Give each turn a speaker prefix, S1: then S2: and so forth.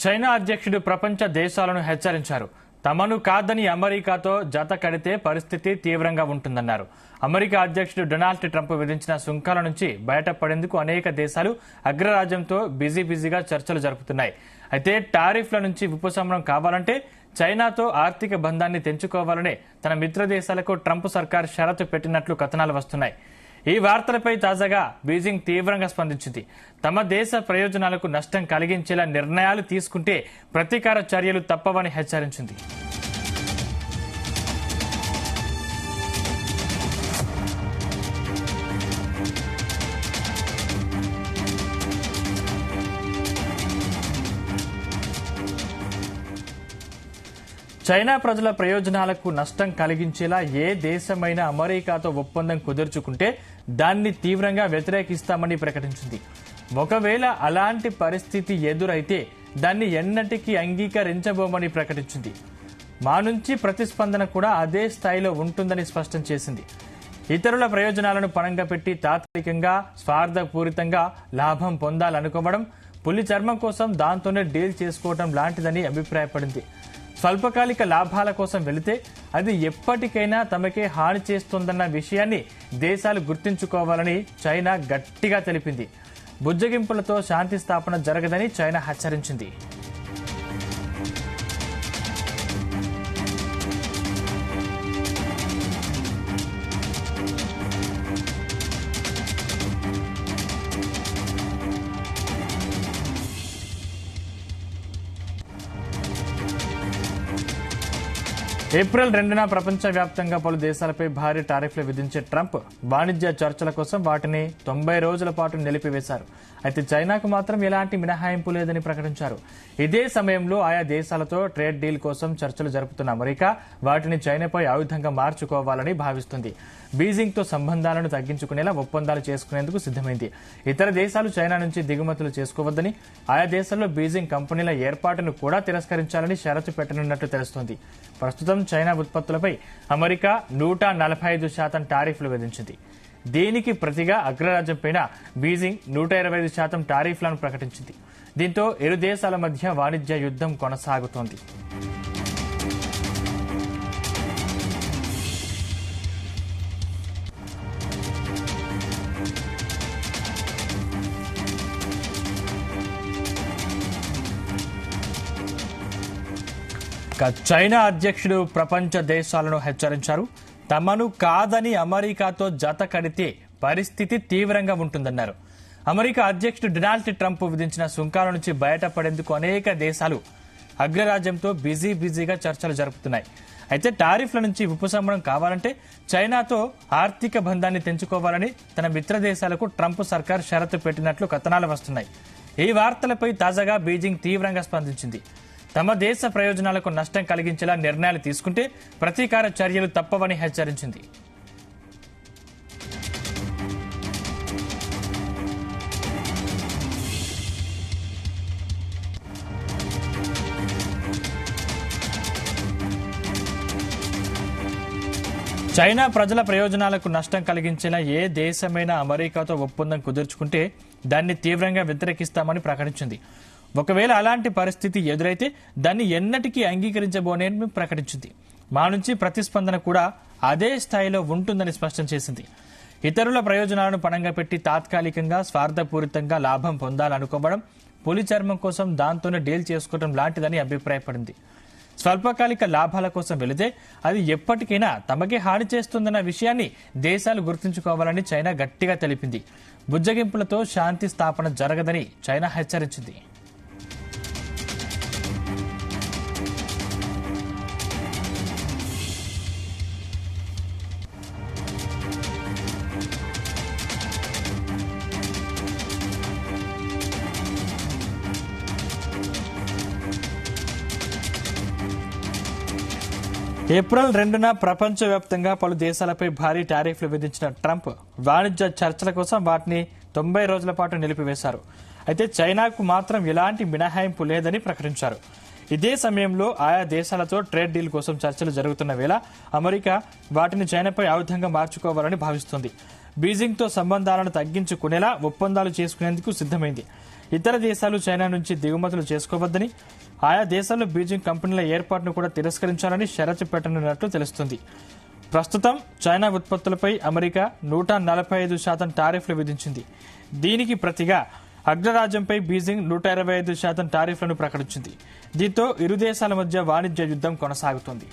S1: China అధ్యక్షుడు ప్రపంచ దేశాలను హెచ్చరించారు. తమను కాదని అమెరికాతో జత కడితే పరిస్థితి తీవ్రంగా ఉంటుందన్నారు. అమెరికా అధ్యక్షుడు డొనాల్డ్ ట్రంప్ విధించిన సుంకాల నుంచి బయటపడేందుకు అనేక దేశాలు అగ్రరాజ్యంతో బిజీగా చర్చలు జరుపుతున్నాయి. అయితే టారిఫ్ల నుంచి ఉపశమనం కావాలంటే చైనాతో ఆర్థిక బంధాన్ని తెంచుకోవాలనే తన మిత్ర దేశాలకు ట్రంప్ సర్కార్ షరతు పెట్టినట్లు కథనాలు వస్తున్నాయి. ఈ వార్తలపై తాజాగా బీజింగ్ తీవ్రంగా స్పందించింది. తమ దేశ ప్రయోజనాలకు నష్టం కలిగించేలా నిర్ణయాలు తీసుకుంటే ప్రతీకార చర్యలు తప్పవని హెచ్చరించింది. చైనా ప్రజల ప్రయోజనాలకు నష్టం కలిగించేలా ఏ దేశమైనా అమెరికాతో ఒప్పందం కుదుర్చుకుంటే దాన్ని తీవ్రంగా వ్యతిరేకిస్తామని ప్రకటించింది. ఒకవేళ అలాంటి పరిస్థితి ఎదురైతే దాన్ని ఎన్నటికీ అంగీకరించబోమని ప్రకటించింది. మా నుంచి ప్రతిస్పందన కూడా అదే స్థాయిలో ఉంటుందని స్పష్టం చేసింది. ఇతరుల ప్రయోజనాలను పణంగా పెట్టి తాత్కాలికంగా స్వార్థపూరితంగా లాభం పొందాలనుకోవడం, పులి చర్మం కోసం దాంతోనే డీల్ చేసుకోవడం లాంటిదని అభిప్రాయపడింది. స్వల్పకాలిక లాభాల కోసం వెళితే అది ఎప్పటికైనా తమకే హాని చేస్తోందన్న విషయాన్ని దేశాలు గుర్తుంచుకోవాలని చైనా గట్టిగా తెలిపింది. బుజ్జగింపులతో శాంతి స్థాపన జరగదని చైనా హెచ్చరించింది. ఏప్రిల్ 2న ప్రపంచవ్యాప్తంగా పలు దేశాలపై భారీ టారిఫ్లు విధించే ట్రంప్ వాణిజ్య చర్చల కోసం వాటిని 90 రోజుల పాటు నిలిపివేశారు. అయితే చైనాకు మాత్రం ఎలాంటి మినహాయింపు లేదని ప్రకటించారు. ఇదే సమయంలో ఆయా దేశాలతో ట్రేడ్ డీల్ కోసం చర్చలు జరుపుతున్న అమెరికా వాటిని చైనాపై ఆయుధంగా మార్చుకోవాలని భావిస్తుంది. బీజింగ్తో సంబంధాలను తగ్గించుకునేలా ఒప్పందాలు చేసుకునేందుకు సిద్దమైంది. ఇతర దేశాలు చైనా నుంచి దిగుమతులు చేసుకోవద్దని, ఆయా దేశాల్లో బీజింగ్ కంపెనీల ఏర్పాటును కూడా తిరస్కరించాలని షరతు పెట్టనున్నట్లు తెలుస్తోంది. ప్రస్తుతం చైనా ఉత్పత్తులపై అమెరికా 145% టారిఫ్లు విధించింది. దీనికి ప్రతిగా అగ్రరాజ్యంపైన బీజింగ్ 125% టారిఫ్లను ప్రకటించింది. దీంతో ఇరు దేశాల మధ్య వాణిజ్య యుద్ధం కొనసాగుతోంది. చైనా అధ్యక్షుడు ప్రపంచ దేశాలను హెచ్చరించారు. తమను కాదని అమెరికాతో జత కడితే పరిస్థితి తీవ్రంగా ఉంటుందన్నారు. అమెరికా అధ్యక్షుడు డొనాల్డ్ ట్రంప్ విధించిన సుంకాల నుంచి బయటపడేందుకు అనేక దేశాలు అగ్రరాజ్యంతో బిజీగా చర్చలు జరుపుతున్నాయి. అయితే టారిఫ్ల నుంచి ఉపశమనం కావాలంటే చైనాతో ఆర్థిక బంధాన్ని తెంచుకోవాలని తన మిత్ర దేశాలకు ట్రంప్ సర్కార్ షరతు పెట్టినట్లు కథనాలు వస్తున్నాయి. ఈ వార్తలపై తాజాగా బీజింగ్ తీవ్రంగా స్పందించింది. తమ దేశ ప్రయోజనాలకు నష్టం కలిగించేలా నిర్ణయాలు తీసుకుంటే ప్రతీకార చర్యలు తప్పవని హెచ్చరించింది. చైనా ప్రజల ప్రయోజనాలకు నష్టం కలిగించేలా ఏ దేశమైనా అమెరికాతో ఒప్పందం కుదుర్చుకుంటే దాన్ని తీవ్రంగా వ్యతిరేకిస్తామని ప్రకటించింది. ఒకవేళ అలాంటి పరిస్థితి ఎదురైతే దాన్ని ఎన్నటికీ అంగీకరించబోనని ప్రకటించింది. మా నుంచి ప్రతిస్పందన కూడా అదే స్థాయిలో ఉంటుందని స్పష్టం చేసింది. ఇతరుల ప్రయోజనాలను పణంగా పెట్టి తాత్కాలికంగా స్వార్థపూరితంగా లాభం పొందాలనుకోవడం, పులి చర్మం కోసం దాంతోనే డీల్ చేసుకోవడం లాంటిదని అభిప్రాయపడింది. స్వల్పకాలిక లాభాల కోసం వెళితే అది ఎప్పటికైనా తమకే హాని చేస్తుందన్న విషయాన్ని దేశాలు గుర్తుంచుకోవాలని చైనా గట్టిగా తెలిపింది. బుజ్జగింపులతో శాంతి స్థాపన జరగదని చైనా హెచ్చరించింది. ఏప్రిల్ 2న ప్రపంచవ్యాప్తంగా పలు దేశాలపై భారీ టారిఫ్లు విధించిన ట్రంప్ వాణిజ్య చర్చల కోసం వాటిని 90 రోజుల పాటు నిలిపివేశారు. అయితే చైనాకు మాత్రం ఎలాంటి మినహాయింపు లేదని ప్రకటించారు. ఇదే సమయంలో ఆయా దేశాలతో ట్రేడ్ డీల్ కోసం చర్చలు జరుగుతున్న వేళ అమెరికా వాటిని చైనాపై ఆయుధంగా మార్చుకోవాలని భావిస్తోంది. బీజింగ్తో సంబంధాలను తగ్గించుకునేలా ఒప్పందాలు చేసుకునేందుకు సిద్ధమైంది. ఇతర దేశాలు చైనా నుంచి దిగుమతులు చేసుకోవద్దని, ఆయా దేశాల్లో బీజింగ్ కంపెనీల ఏర్పాటును కూడా తిరస్కరించాలని షరతు పెట్టనున్నట్లు తెలుస్తుంది. ప్రస్తుతం చైనా ఉత్పత్తులపై అమెరికా 145% టారిఫ్లు విధించింది. దీనికి ప్రతిగా అగ్రరాజ్యంపై బీజింగ్ 125% టారిఫ్లను ప్రకటించింది. దీంతో ఇరు దేశాల మధ్య వాణిజ్య యుద్ధం కొనసాగుతోంది.